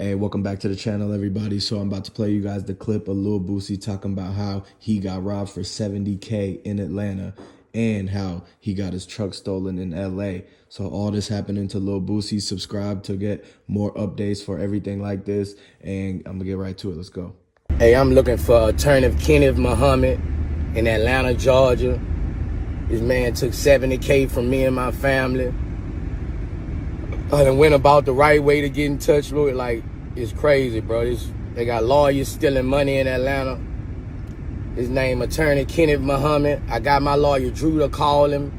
Hey, welcome back to the channel, everybody. So I'm about to play you guys the clip of Lil Boosie talking about how he got robbed for 70K in Atlanta and how he got his truck stolen in LA. So all this happening to Lil Boosie. Subscribe to get more updates for everything like this. And I'm gonna get right to it. Let's go. Hey, I'm looking for alternative Kenneth Muhammad in Atlanta, Georgia. This man took 70K from me and my family. I done went about the right way to get in touch with it. Like, it's crazy, bro. They got lawyers stealing money in Atlanta. His name, attorney Kenneth Muhammad. I got my lawyer Drew to call him.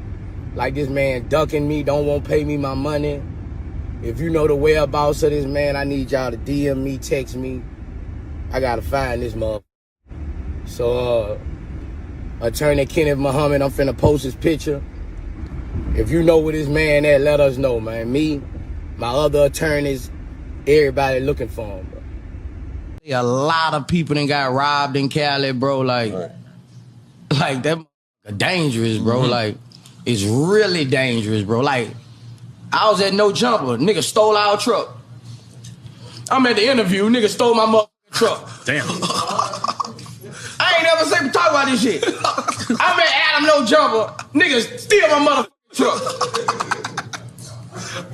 Like, this man ducking me, don't want to pay me my money. If you know the whereabouts of this man, I need y'all to DM me, text me. I gotta find this motherfucker. So, attorney Kenneth Muhammad, I'm finna post his picture. If you know where this man at, let us know, man. Me, my other attorneys, everybody looking for him, bro. A lot of people done got robbed in Cali, bro. Like that dangerous, bro. Like, it's really dangerous, bro. Like, I was at No Jumper. Nigga stole our truck. I'm at the interview. Nigga stole my motherfucking truck. Damn. I ain't never say talk about this shit. I'm at Adam No Jumper. Nigga steal my motherfucking truck.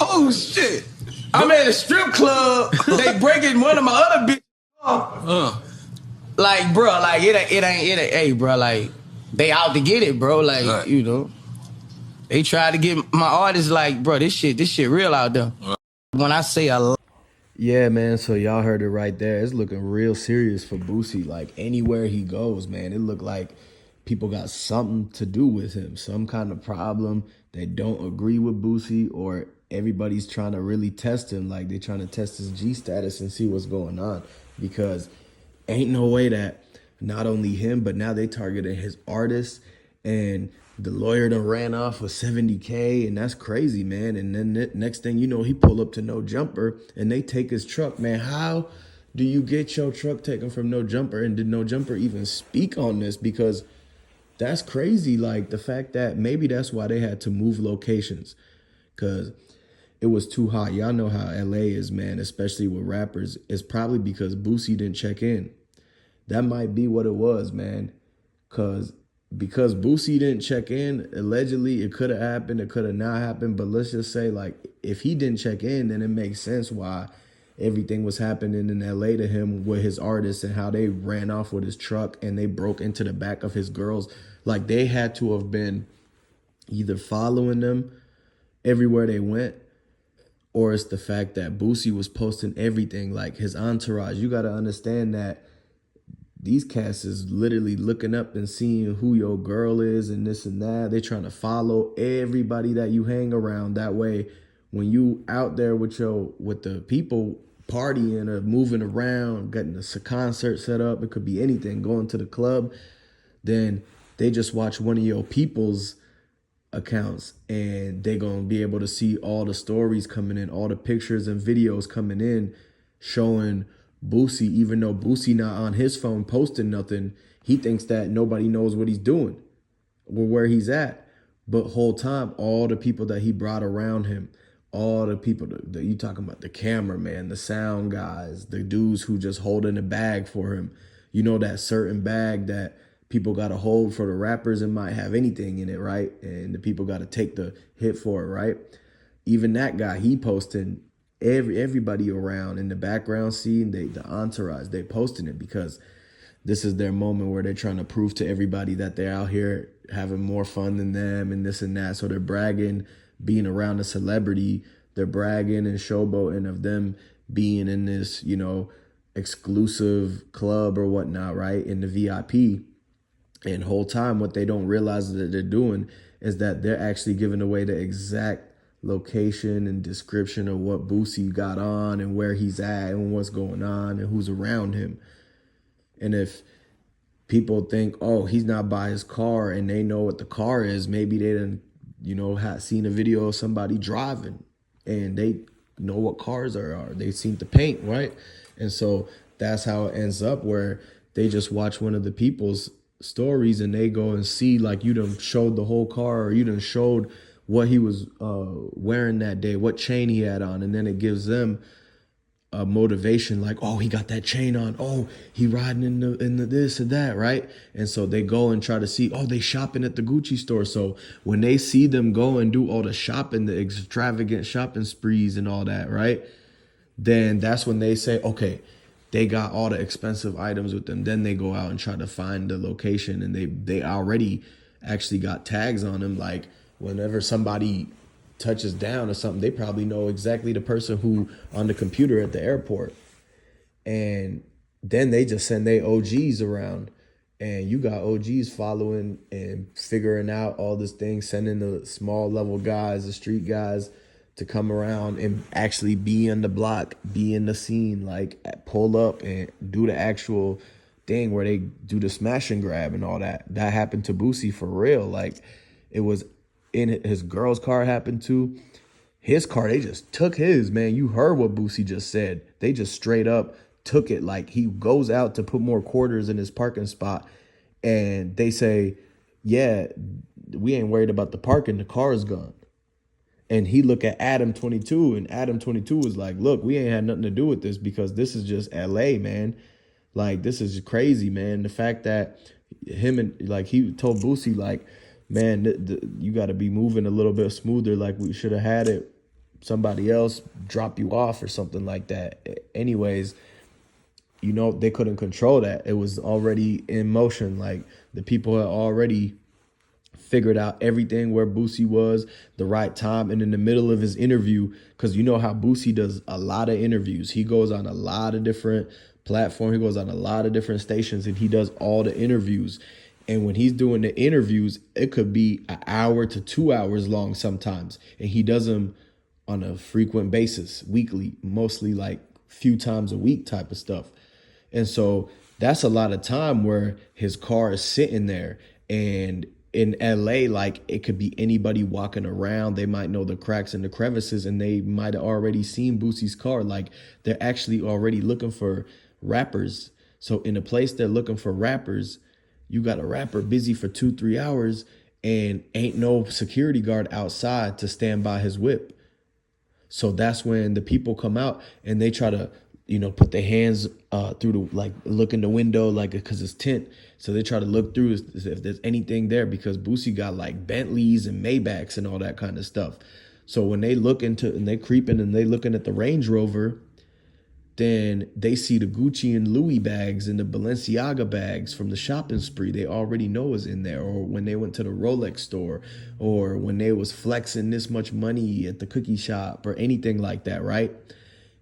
Oh shit. I'm at a strip club. They breaking one of my other bitches. Like, bro, like it ain't. Hey, bro, like they out to get it, bro. Like, right. You know, they try to get my artists. Like, bro, this shit real out there. Right. When I say a lot. Yeah, man. So y'all heard it right there. It's looking real serious for Boosie. Like, anywhere he goes, man, it look like people got something to do with him. Some kind of problem. They don't agree with Boosie, or everybody's trying to really test him. Like, they trying to test his G status and see what's going on. Because ain't no way that not only him, but now they targeted his artists, and the lawyer done ran off with 70K, and that's crazy, man. And then the next thing you know, he pull up to No Jumper and they take his truck, man. How do you get your truck taken from No Jumper? And did No Jumper even speak on this? Because that's crazy. Like, the fact that maybe that's why they had to move locations, because it was too hot. Y'all know how LA is, man, especially with rappers. It's probably because Boosie didn't check in. That might be what it was, man. Because Boosie didn't check in, allegedly, it could have happened, it could have not happened. But let's just say, like, if he didn't check in, then it makes sense why everything was happening in LA to him with his artists, and how they ran off with his truck and they broke into the back of his girls. Like, they had to have been either following them everywhere they went, or it's the fact that Boosie was posting everything, like his entourage. You got to understand that these cats is literally looking up and seeing who your girl is and this and that. They're trying to follow everybody that you hang around. That way, when you out there with the people partying or moving around, getting a concert set up, it could be anything, going to the club, then they just watch one of your people's accounts and they're going to be able to see all the stories coming in, all the pictures and videos coming in showing Boosie. Even though Boosie not on his phone posting nothing, he thinks that nobody knows what he's doing or where he's at. But whole time, all the people that he brought around him, all the people that you talking about, the cameraman, the sound guys, the dudes who just holding a bag for him, you know, that certain bag that people got to hold for the rappers and might have anything in it, right? And the people got to take the hit for it, right? Even that guy, he posting everybody around in the background scene, the entourage, they posting it because this is their moment where they're trying to prove to everybody that they're out here having more fun than them and this and that. So they're bragging, being around a celebrity, they're bragging and showboating of them being in this, you know, exclusive club or whatnot, right? In the VIP. And whole time, what they don't realize that they're doing is that they're actually giving away the exact location and description of what Boosie got on and where he's at and what's going on and who's around him. And if people think, oh, he's not by his car, and they know what the car is, maybe they didn't, you know, had seen a video of somebody driving and they know what cars are. They seen the paint, right? And so that's how it ends up, where they just watch one of the people's stories and they go and see, like, you done showed the whole car, or you done showed what he was wearing that day, what chain he had on, and then it gives them a motivation, like, oh, he got that chain on, oh, he riding in the this and that, right? And so they go and try to see, oh, they shopping at the Gucci store. So when they see them go and do all the shopping, the extravagant shopping sprees and all that, right? Then that's when they say, okay, they got all the expensive items with them. Then they go out and try to find the location, and they already actually got tags on them. Like whenever somebody touches down or something, they probably know exactly the person who on the computer at the airport. And then they just send their OGs around. And you got OGs following and figuring out all this thing, sending the small level guys, the street guys to come around and actually be on the block, be in the scene, like pull up and do the actual thing where they do the smash and grab and all that. That happened to Boosie for real. Like it was in his girl's car happened to. His car, they just took his, man. You heard what Boosie just said. They just straight up took it. Like he goes out to put more quarters in his parking spot and they say, yeah, we ain't worried about the parking. The car is gone. And he look at Adam 22 and Adam 22 was like, look, we ain't had nothing to do with this because this is just LA, man. Like, this is crazy, man. The fact that him and like he told Boosie, like, man, you got to be moving a little bit smoother. Like we should have had it somebody else drop you off or something like that. Anyways, you know, they couldn't control that. It was already in motion. Like the people had already figured out everything where Boosie was, the right time, and in the middle of his interview, because you know how Boosie does a lot of interviews. He goes on a lot of different platforms. He goes on a lot of different stations, and he does all the interviews. And when he's doing the interviews, it could be an hour to 2 hours long sometimes. And he does them on a frequent basis, weekly, mostly like few times a week type of stuff. And so that's a lot of time where his car is sitting there. And in LA, like it could be anybody walking around. They might know the cracks and the crevices, and they might have already seen Boosie's car. Like they're actually already looking for rappers. So in a place they're looking for rappers, you got a rapper busy for 2-3 hours and ain't no security guard outside to stand by his whip. So that's when the people come out and they try to, you know, put their hands through the, like look in the window, like, because it's tint. So they try to look through if there's anything there, because Boosie got like Bentleys and Maybachs and all that kind of stuff. So when they look into and they creeping and they looking at the Range Rover, then they see the Gucci and Louis bags and the Balenciaga bags from the shopping spree they already know is in there. Or when they went to the Rolex store, or when they was flexing this much money at the cookie shop or anything like that, right?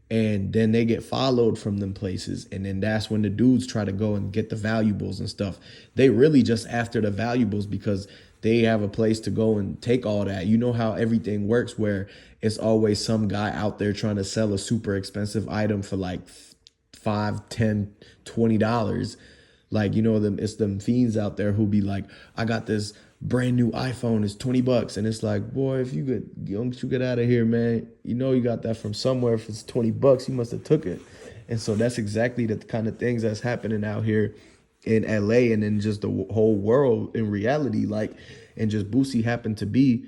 And then they get followed from them places. And then that's when the dudes try to go and get the valuables and stuff. They really just after the valuables because they have a place to go and take all that. You know how everything works, where it's always some guy out there trying to sell a super expensive item for like $5, $10, $20. Like, you know, it's them fiends out there who be like, I got this brand new iPhone, it's $20. And it's like, boy, if don't you get out of here, man. You know you got that from somewhere. If it's $20, you must have took it. And so that's exactly the kind of things that's happening out here in LA and in just the whole world in reality. Like, and just Boosie happened to be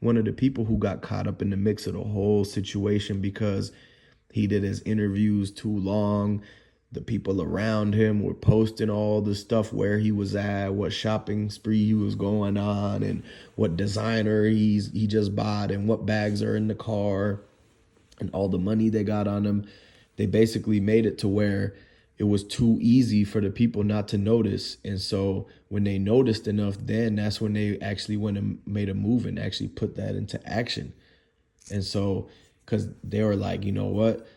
one of the people who got caught up in the mix of the whole situation because he did his interviews too long. The people around him were posting all the stuff where he was at, what shopping spree he was going on, and what designer he just bought, and what bags are in the car, and all the money they got on him. They basically made it to where it was too easy for the people not to notice. And so when they noticed enough, then that's when they actually went and made a move and actually put that into action. And so, because they were like, you know what?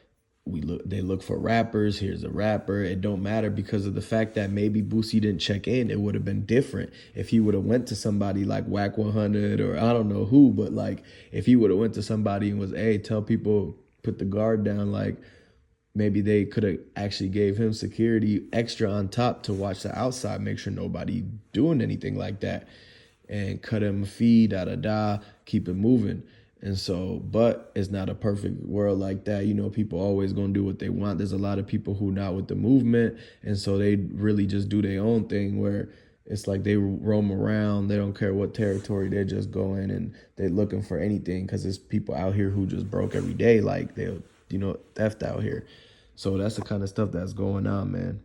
They look for rappers. Here's a rapper. It don't matter because of the fact that maybe Boosie didn't check in. It would have been different if he would have went to somebody like Whack 100 or I don't know who, but like if he would have went to somebody and was, hey, tell people put the guard down, like maybe they could have actually gave him security extra on top to watch the outside, make sure nobody doing anything like that, and cut him a fee, keep it moving. And so, but it's not a perfect world like that. You know, people always going to do what they want. There's a lot of people who not with the movement. And so they really just do their own thing where it's like they roam around. They don't care what territory. They're just going and they're looking for anything because there's people out here who just broke every day. Like they'll theft out here. So that's the kind of stuff that's going on, man.